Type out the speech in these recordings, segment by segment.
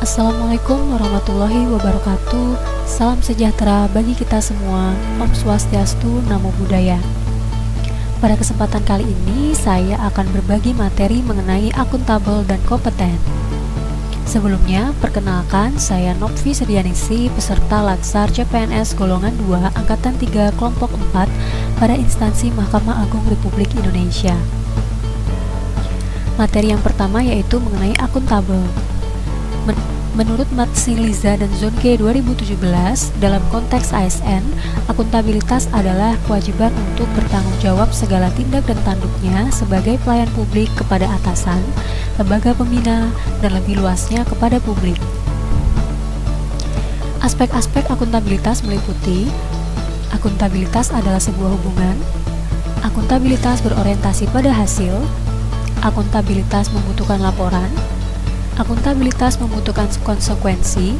Assalamualaikum warahmatullahi wabarakatuh. Salam sejahtera bagi kita semua. Om Swastiastu, Namo Buddhaya. Pada kesempatan kali ini, saya akan berbagi materi mengenai akuntabel dan kompeten. Sebelumnya, perkenalkan, saya Nopvi Sedianisi, peserta Latsar CPNS Golongan 2, Angkatan 3, Kelompok 4, pada instansi Mahkamah Agung Republik Indonesia. Materi yang pertama yaitu mengenai akuntabel. Menurut Matsy Liza dan Zonke 2017, dalam konteks ASN, akuntabilitas adalah kewajiban untuk bertanggung jawab segala tindak dan tanduknya sebagai pelayan publik kepada atasan, lembaga pembina, dan lebih luasnya kepada publik. Aspek-aspek akuntabilitas meliputi: akuntabilitas adalah sebuah hubungan, akuntabilitas berorientasi pada hasil, akuntabilitas membutuhkan laporan, akuntabilitas membutuhkan konsekuensi,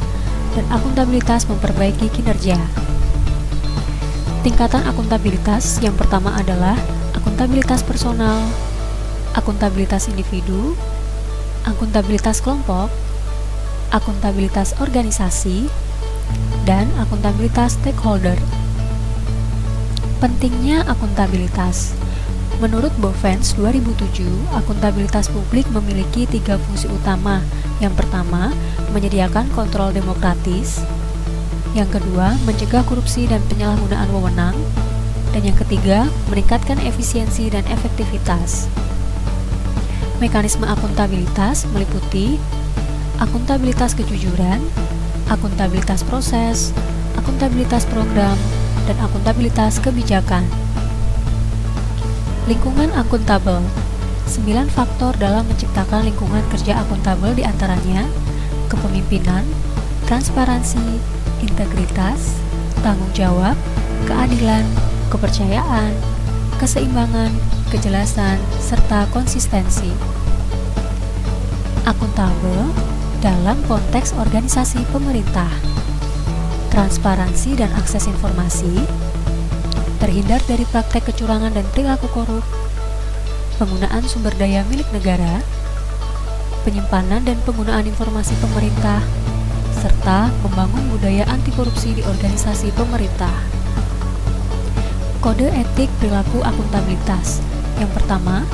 dan akuntabilitas memperbaiki kinerja. Tingkatan akuntabilitas yang pertama adalah akuntabilitas personal, akuntabilitas individu, akuntabilitas kelompok, akuntabilitas organisasi, dan akuntabilitas stakeholder. Pentingnya akuntabilitas. Menurut Bovens 2007, akuntabilitas publik memiliki 3 fungsi utama. Yang pertama, menyediakan kontrol demokratis. Yang kedua, mencegah korupsi dan penyalahgunaan wewenang. Dan yang ketiga, meningkatkan efisiensi dan efektivitas. Mekanisme akuntabilitas meliputi akuntabilitas kejujuran, akuntabilitas proses, akuntabilitas program, dan akuntabilitas kebijakan. Lingkungan akuntabel. 9 faktor dalam menciptakan lingkungan kerja akuntabel diantaranya kepemimpinan, transparansi, integritas, tanggung jawab, keadilan, kepercayaan, keseimbangan, kejelasan, serta konsistensi. Akuntabel dalam konteks organisasi pemerintah. Transparansi dan akses informasi, terhindar dari praktek kecurangan dan perilaku korup, penggunaan sumber daya milik negara, penyimpanan dan penggunaan informasi pemerintah, serta membangun budaya anti korupsi di organisasi pemerintah. Kode etik perilaku akuntabilitas. Yang pertama,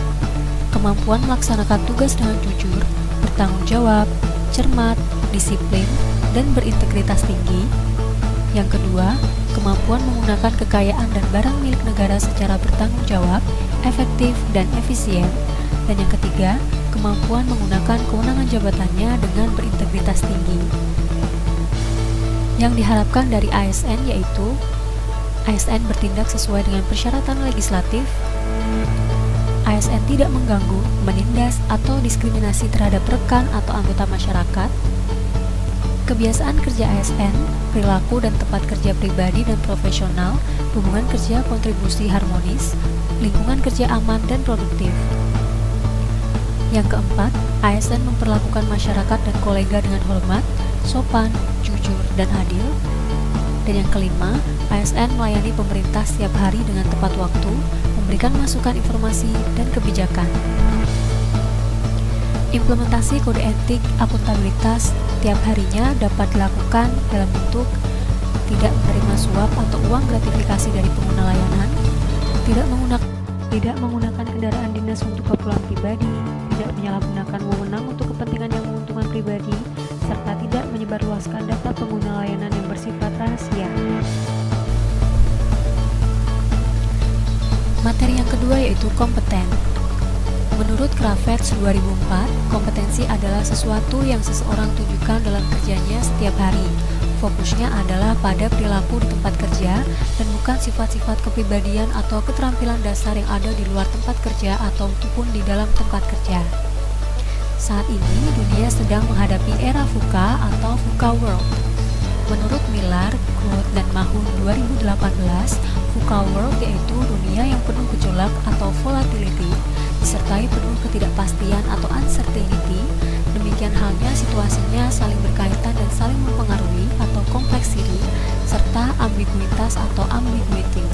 kemampuan melaksanakan tugas dengan jujur, bertanggung jawab, cermat, disiplin, dan berintegritas tinggi. Yang kedua, kemampuan menggunakan kekayaan dan barang milik negara secara bertanggung jawab, efektif, dan efisien. Dan yang ketiga, kemampuan menggunakan kewenangan jabatannya dengan berintegritas tinggi. Yang diharapkan dari ASN yaitu ASN bertindak sesuai dengan persyaratan legislatif, ASN tidak mengganggu, menindas, atau diskriminasi terhadap rekan atau anggota masyarakat, kebiasaan kerja ASN, perilaku dan tempat kerja pribadi dan profesional, hubungan kerja kontribusi harmonis, lingkungan kerja aman dan produktif. Yang keempat, ASN memperlakukan masyarakat dan kolega dengan hormat, sopan, jujur, dan adil. Dan yang kelima, ASN melayani pemerintah setiap hari dengan tepat waktu, memberikan masukan informasi dan kebijakan. Implementasi kode etik akuntabilitas tiap harinya dapat dilakukan dalam bentuk tidak menerima suap atau uang gratifikasi dari pengguna layanan, tidak menggunakan kendaraan dinas untuk keperluan pribadi, tidak menyalahgunakan wewenang untuk kepentingan yang menguntungkan pribadi, serta tidak menyebarluaskan data pengguna layanan yang bersifat rahasia. Materi yang kedua yaitu kompeten. Menurut Kravets 2004, kompetensi adalah sesuatu yang seseorang tunjukkan dalam kerjanya setiap hari. Fokusnya adalah pada perilaku di tempat kerja dan bukan sifat-sifat kepribadian atau keterampilan dasar yang ada di luar tempat kerja ataupun di dalam tempat kerja. Saat ini, dunia sedang menghadapi era VUCA atau VUCA World. Menurut Miller, Groth, dan Mahon 2018, VUCA World yaitu dunia yang penuh gejolak atau volatility, disertai penuh ketidakpastian atau uncertainty. Demikian halnya situasinya saling berkaitan dan saling mempengaruhi atau complexity, serta ambiguitas atau ambiguity.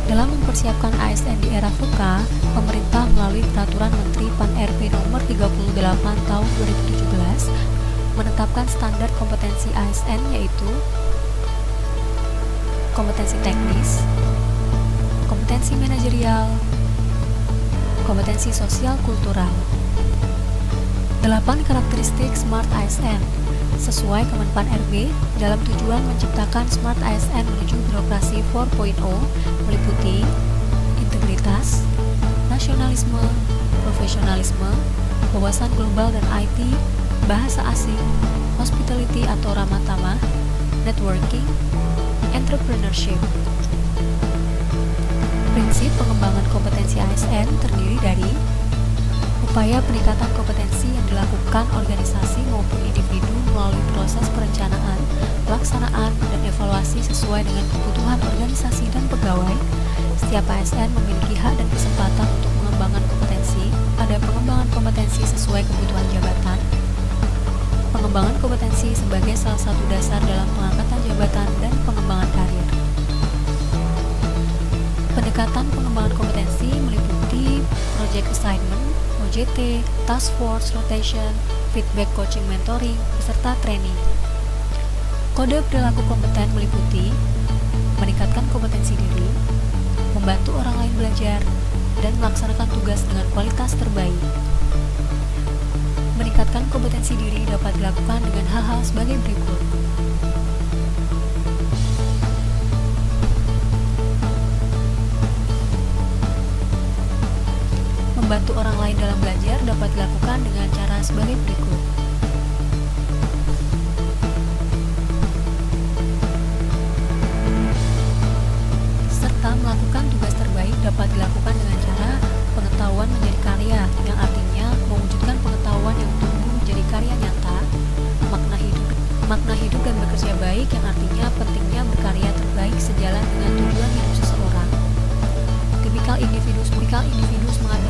Dalam mempersiapkan ASN di era VUCA, pemerintah melalui Peraturan Menteri Pan RB nomor 38 tahun 2017 menetapkan standar kompetensi ASN, yaitu kompetensi teknis, kompetensi manajerial, kompetensi sosial kultural. 8 karakteristik Smart ASN sesuai Kemenpan RB dalam tujuan menciptakan Smart ASN menuju birokrasi 4.0 meliputi integritas, nasionalisme, profesionalisme, wawasan global dan IT, bahasa asing, hospitality atau ramah tamah, networking, entrepreneurship. Prinsip pengembangan kompetensi ASN terdiri dari upaya peningkatan kompetensi yang dilakukan organisasi maupun individu melalui proses perencanaan, pelaksanaan, dan evaluasi sesuai dengan kebutuhan organisasi dan pegawai. Setiap ASN memiliki hak dan kesempatan untuk mengembangkan kompetensi. Ada pengembangan kompetensi sesuai kebutuhan jabatan, pengembangan kompetensi sebagai salah satu dasar dalam pengangkatan jabatan dan pengembangan karir. Pendekatan pengembangan kompetensi meliputi project assignment, OJT, task force rotation, feedback coaching mentoring, beserta training. Kode perilaku kompeten meliputi meningkatkan kompetensi diri, membantu orang lain belajar, dan melaksanakan tugas dengan kualitas terbaik. Meningkatkan kompetensi diri dapat dilakukan dengan hal-hal sebagai berikut. Membantu orang lain dalam belajar dapat dilakukan dengan cara sebagai berikut. Serta melakukan tugas terbaik dapat dilakukan dengan cara pengetahuan menjadi karya, yang artinya mewujudkan pengetahuan yang tumbuh menjadi karya nyata. Makna hidup dan bekerja baik, yang artinya pentingnya berkarya terbaik sejalan dengan tujuan hidup seseorang. Tipikal individu semangat